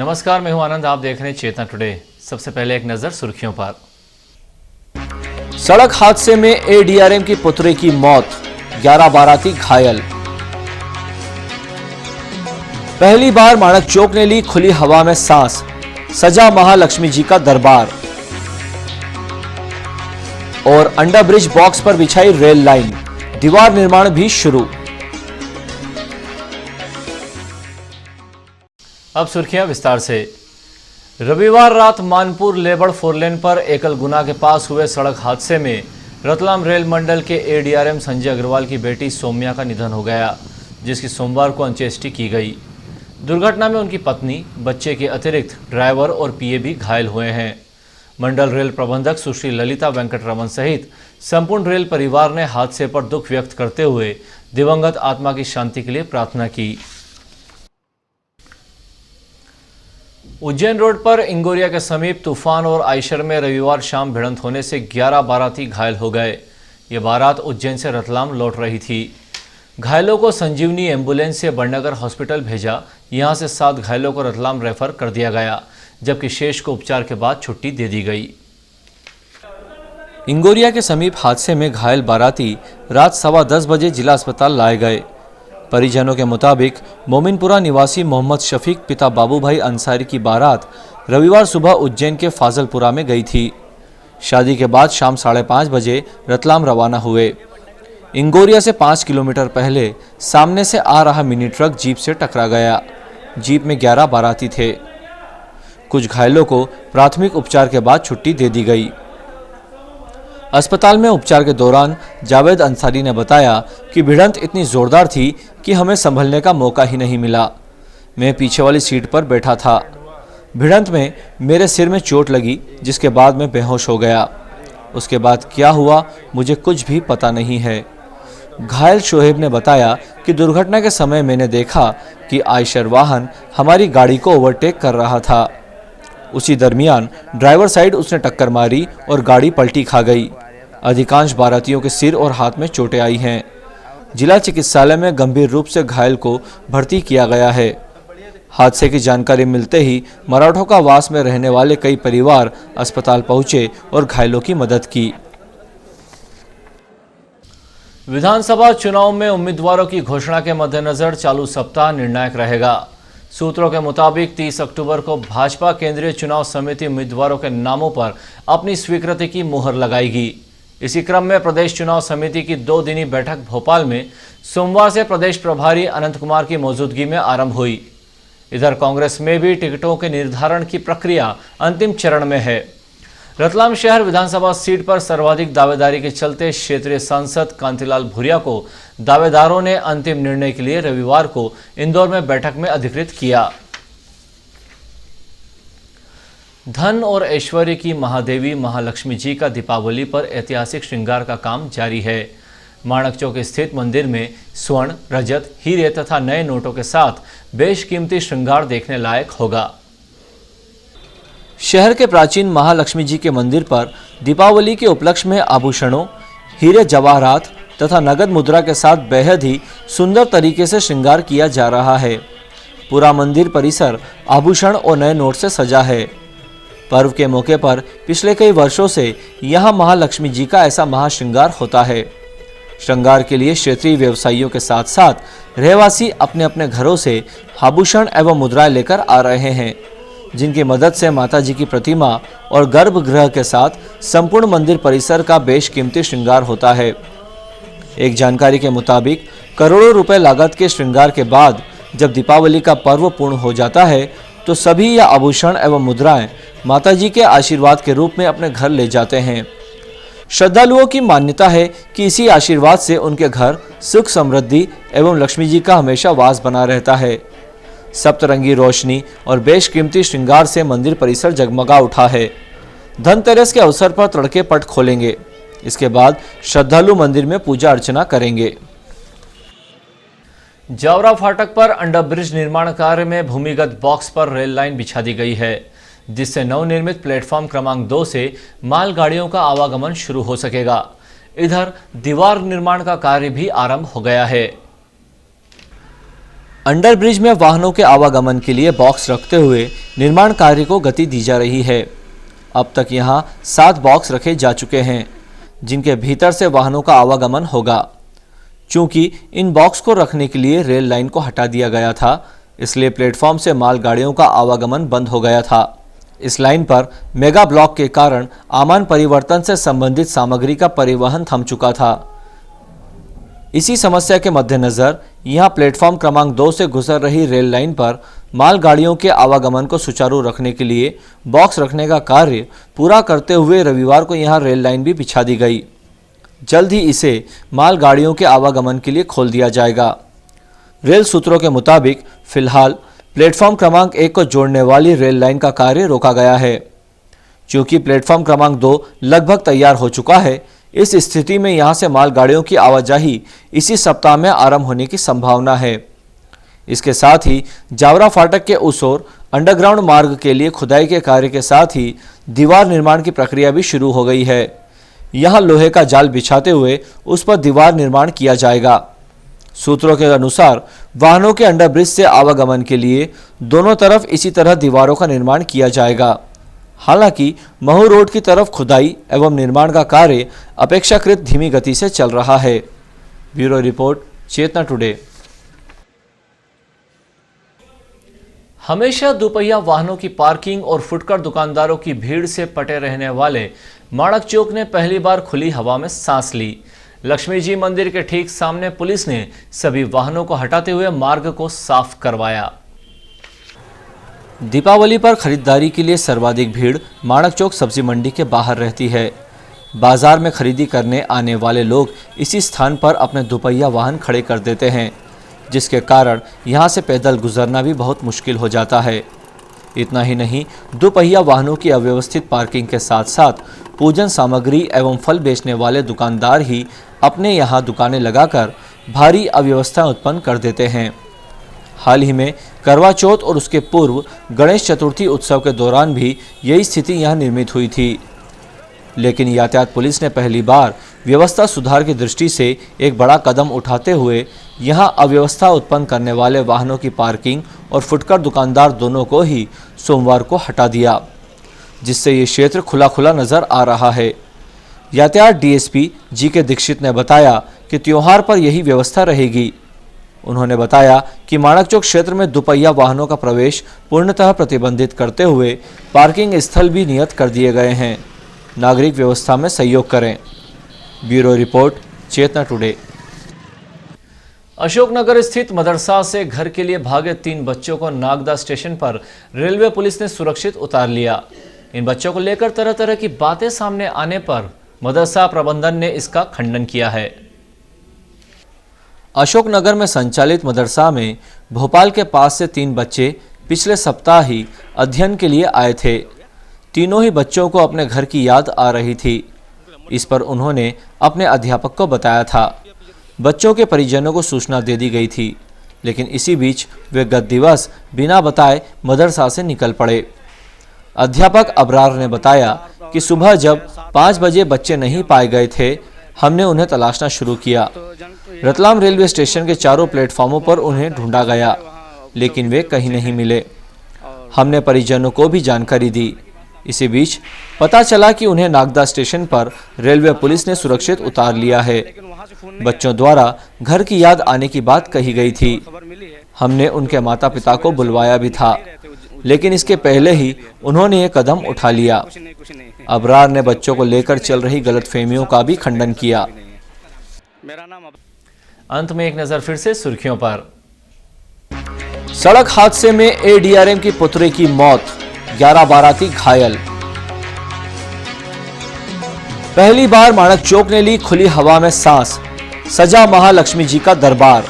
नमस्कार, मैं हूं आनंद। आप देख रहे हैं चेतना टुडे। सबसे पहले एक नजर सुर्खियों पर। सड़क हादसे में एडीआरएम की पुत्री की मौत, 11 बाराती घायल। पहली बार माणक चौक ने ली खुली हवा में सांस, सजा महालक्ष्मी जी का दरबार। और अंडर ब्रिज बॉक्स पर बिछाई रेल लाइन, दीवार निर्माण भी शुरू। अब सुर्खियां विस्तार से। रविवार रात मानपुर लेबड़ फोरलेन पर एकल गुना के पास हुए सड़क हादसे में रतलाम रेल मंडल के एडीआरएम संजय अग्रवाल की बेटी सौम्या का निधन हो गया, जिसकी सोमवार को अंत्येष्टि की गई। दुर्घटना में उनकी पत्नी, बच्चे के अतिरिक्त ड्राइवर और पीए भी घायल हुए हैं। मंडल रेल प्रबंधक सुश्री ललिता वेंकटरमन सहित संपूर्ण रेल परिवार ने हादसे पर दुख व्यक्त करते हुए दिवंगत आत्मा की शांति के लिए प्रार्थना की। उज्जैन रोड पर इंगोरिया के समीप तूफान और आयशर में रविवार शाम भिड़ंत होने से 11 बाराती घायल हो गए। ये बारात उज्जैन से रतलाम लौट रही थी। घायलों को संजीवनी एम्बुलेंस से बड़नगर हॉस्पिटल भेजा। यहां से 7 घायलों को रतलाम रेफर कर दिया गया, जबकि शेष को उपचार के बाद छुट्टी दे दी गई। इंगोरिया के समीप हादसे में घायल बाराती रात 10:15 बजे जिला अस्पताल लाए गए। परिजनों के मुताबिक मोमिनपुरा निवासी मोहम्मद शफीक पिता बाबूभाई अंसारी की बारात रविवार सुबह उज्जैन के फाजलपुरा में गई थी। शादी के बाद शाम 5:30 बजे रतलाम रवाना हुए। इंगोरिया से 5 किलोमीटर पहले सामने से आ रहा मिनी ट्रक जीप से टकरा गया। जीप में 11 बाराती थे। कुछ घायलों को प्राथमिक उपचार के बाद छुट्टी दे दी गई। अस्पताल में उपचार के दौरान जावेद अंसारी ने बताया कि भिड़ंत इतनी जोरदार थी कि हमें संभलने का मौका ही नहीं मिला। मैं पीछे वाली सीट पर बैठा था। भिड़ंत में मेरे सिर में चोट लगी, जिसके बाद मैं बेहोश हो गया। उसके बाद क्या हुआ मुझे कुछ भी पता नहीं है। घायल शोहेब ने बताया कि दुर्घटना के समय मैंने देखा कि आयशर वाहन हमारी गाड़ी को ओवरटेक कर रहा था। उसी दरमियान ड्राइवर साइड उसने टक्कर मारी और गाड़ी पलटी खा गई। अधिकांश बारातियों के सिर और हाथ में चोटें आई हैं। जिला चिकित्सालय में गंभीर रूप से घायल को भर्ती किया गया है। हादसे की जानकारी मिलते ही मराठों वास में रहने वाले कई परिवार अस्पताल पहुंचे और घायलों की मदद की। विधानसभा चुनाव में उम्मीदवारों की घोषणा के मद्देनजर चालू सप्ताह निर्णायक रहेगा। सूत्रों के मुताबिक 30 अक्टूबर को भाजपा केंद्रीय चुनाव समिति उम्मीदवारों के नामों पर अपनी स्वीकृति की मुहर लगाएगी। इसी क्रम में प्रदेश चुनाव समिति की 2 दिनी बैठक भोपाल में सोमवार से प्रदेश प्रभारी अनंत कुमार की मौजूदगी में आरंभ हुई। इधर कांग्रेस में भी टिकटों के निर्धारण की प्रक्रिया अंतिम चरण में है। रतलाम शहर विधानसभा सीट पर सर्वाधिक दावेदारी के चलते क्षेत्रीय सांसद कांतिलाल भूरिया को दावेदारों ने अंतिम निर्णय के लिए रविवार को इंदौर में बैठक में अधिकृत किया। धन और ऐश्वर्य की महादेवी महालक्ष्मी जी का दीपावली पर ऐतिहासिक श्रृंगार का काम जारी है। माणक चौक स्थित मंदिर में स्वर्ण, रजत, हीरे तथा नए नोटों के साथ बेशकीमती श्रृंगार देखने लायक होगा। शहर के प्राचीन महालक्ष्मी जी के मंदिर पर दीपावली के उपलक्ष्य में आभूषणों, हीरे जवाहरात तथा नगद मुद्रा के साथ बेहद ही सुंदर तरीके से श्रृंगार किया जा रहा है। पूरा मंदिर परिसर आभूषण और नए नोट से सजा है। पर्व के मौके पर पिछले कई वर्षों से यहाँ महालक्ष्मी जी का ऐसा महाश्रृंगार होता है। श्रृंगार के लिए क्षेत्रीय व्यवसायियों के साथ साथ रहवासी अपने अपने घरों से आभूषण एवं मुद्राएं लेकर आ रहे हैं, जिनकी मदद से माता जी की प्रतिमा और गर्भगृह के साथ संपूर्ण मंदिर परिसर का बेशकीमती श्रृंगार होता है। एक जानकारी के मुताबिक करोड़ों रुपए लागत के श्रृंगार के बाद जब दीपावली का पर्व पूर्ण हो जाता है तो सभी यह आभूषण एवं मुद्राएं माता जी के आशीर्वाद के रूप में अपने घर ले जाते हैं। श्रद्धालुओं की मान्यता है कि इसी आशीर्वाद से उनके घर सुख समृद्धि एवं लक्ष्मी जी का हमेशा वास बना रहता है। सप्तरंगी रोशनी और बेशकीमती श्रृंगार से मंदिर परिसर जगमगा उठा है। धनतेरस के अवसर पर तड़के पट खोलेंगे। इसके बाद श्रद्धालु मंदिर में पूजा अर्चना करेंगे। जावरा फाटक पर अंडर ब्रिज निर्माण कार्य में भूमिगत बॉक्स पर रेल लाइन बिछा दी गई है, जिससे नवनिर्मित प्लेटफॉर्म क्रमांक 2 से मालगाड़ियों का आवागमन शुरू हो सकेगा। इधर दीवार निर्माण का कार्य भी आरंभ हो गया है। अंडर ब्रिज में वाहनों के आवागमन के लिए बॉक्स रखते हुए निर्माण कार्य को गति दी जा रही है। अब तक यहां 7 बॉक्स रखे जा चुके हैं, जिनके भीतर से वाहनों का आवागमन होगा। चूंकि इन बॉक्स को रखने के लिए रेल लाइन को हटा दिया गया था, इसलिए प्लेटफॉर्म से मालगाड़ियों का आवागमन बंद हो गया था। इस लाइन पर मेगा ब्लॉक के कारण आमान परिवर्तन से संबंधित सामग्री का परिवहन थम चुका था। इसी समस्या के मद्देनजर यहां प्लेटफॉर्म क्रमांक 2 से गुजर रही रेल लाइन पर मालगाड़ियों के आवागमन को सुचारू रखने के लिए बॉक्स रखने का कार्य पूरा करते हुए रविवार को यहां रेल लाइन भी बिछा दी गई। जल्द ही इसे मालगाड़ियों के आवागमन के लिए खोल दिया जाएगा। रेल सूत्रों के मुताबिक फिलहाल प्लेटफॉर्म क्रमांक 1 को जोड़ने वाली रेल लाइन का कार्य रोका गया है। चूंकि प्लेटफॉर्म क्रमांक 2 लगभग तैयार हो चुका है, इस स्थिति में यहां से मालगाड़ियों की आवाजाही इसी सप्ताह में आरंभ होने की संभावना है। इसके साथ ही जावरा फाटक के उस ओर अंडरग्राउंड मार्ग के लिए खुदाई के कार्य के साथ ही दीवार निर्माण की प्रक्रिया भी शुरू हो गई है। यहां लोहे का जाल बिछाते हुए उस पर दीवार निर्माण किया जाएगा। सूत्रों के अनुसार वाहनों के अंडर ब्रिज से आवागमन के लिए दोनों तरफ इसी तरह दीवारों का निर्माण किया जाएगा। हालांकि महू रोड की तरफ खुदाई एवं निर्माण का कार्य अपेक्षाकृत धीमी गति से चल रहा है। ब्यूरो रिपोर्ट, चेतना टुडे। हमेशा दोपहिया वाहनों की पार्किंग और फुटकर दुकानदारों की भीड़ से पटे रहने वाले माणक चौक ने पहली बार खुली हवा में सांस ली। लक्ष्मी जी मंदिर के ठीक सामने पुलिस ने सभी वाहनों को हटाते हुए मार्ग को साफ करवाया। दीपावली पर खरीदारी के लिए सर्वाधिक भीड़ माणक चौक सब्जी मंडी के बाहर रहती है। बाजार में खरीदी करने आने वाले लोग इसी स्थान पर अपने दोपहिया वाहन खड़े कर देते हैं, जिसके कारण यहां से पैदल गुजरना भी बहुत मुश्किल हो जाता है। इतना ही नहीं, दोपहिया वाहनों की अव्यवस्थित पार्किंग के साथ साथ पूजन सामग्री एवं फल बेचने वाले दुकानदार ही अपने यहाँ दुकानें लगाकर भारी अव्यवस्था उत्पन्न कर देते हैं। हाल ही में करवा चौथ और उसके पूर्व गणेश चतुर्थी उत्सव के दौरान भी यही स्थिति यहाँ निर्मित हुई थी, लेकिन यातायात पुलिस ने पहली बार व्यवस्था सुधार की दृष्टि से एक बड़ा कदम उठाते हुए यहां अव्यवस्था उत्पन्न करने वाले वाहनों की पार्किंग और फुटकर दुकानदार दोनों को ही सोमवार को हटा दिया, जिससे ये क्षेत्र खुला खुला नजर आ रहा है। यातायात डीएसपी जी.के. दीक्षित ने बताया कि त्योहार पर यही व्यवस्था रहेगी। उन्होंने बताया कि माणक चौक क्षेत्र में दोपहिया वाहनों का प्रवेश पूर्णतः प्रतिबंधित करते हुए पार्किंग स्थल भी नियत कर दिए गए हैं। नागरिक व्यवस्था में सहयोग करें। ब्यूरो रिपोर्ट, चेतना टुडे। अशोकनगर स्थित मदरसा से घर के लिए भागे 3 बच्चों को नागदा स्टेशन पर रेलवे पुलिस ने सुरक्षित उतार लिया। इन बच्चों को लेकर तरह तरह की बातें सामने आने पर मदरसा प्रबंधन ने इसका खंडन किया है। अशोकनगर में संचालित मदरसा में भोपाल के पास से 3 बच्चे पिछले सप्ताह ही अध्ययन के लिए आए थे। तीनों ही बच्चों को अपने घर की याद आ रही थी। इस पर उन्होंने अपने अध्यापक को बताया था। बच्चों के परिजनों को सूचना दे दी गई थी, लेकिन इसी बीच वे गत दिवस बिना बताए मदरसा से निकल पड़े। अध्यापक अबरार ने बताया कि सुबह जब 5 बजे बच्चे नहीं पाए गए थे, हमने उन्हें तलाशना शुरू किया। रतलाम रेलवे स्टेशन के चारों प्लेटफॉर्मों पर उन्हें ढूंढा गया, लेकिन वे कहीं नहीं मिले। हमने परिजनों को भी जानकारी दी। इसी बीच पता चला कि उन्हें नागदा स्टेशन पर रेलवे पुलिस ने सुरक्षित उतार लिया है। बच्चों द्वारा घर की याद आने की बात कही गई थी। हमने उनके माता पिता को बुलवाया भी था, लेकिन इसके पहले ही उन्होंने ये कदम उठा लिया। अबरार ने बच्चों को लेकर चल रही गलतफहमियों का भी खंडन किया। अंत में एक नजर फिर से सुर्खियों पर। सड़क हादसे में एडीआरएम की पुत्री की मौत, 11 बाराती घायल। पहली बार माणक चौक ने ली खुली हवा में सांस, सजा महालक्ष्मी जी का दरबार।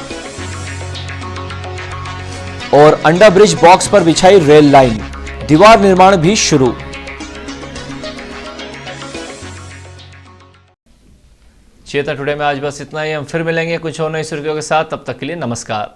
और अंडर ब्रिज बॉक्स पर बिछाई रेल लाइन, दीवार निर्माण भी शुरू। चेतना टुडे में आज बस इतना ही। हम फिर मिलेंगे कुछ और नई सुर्खियों के साथ। तब तक के लिए नमस्कार।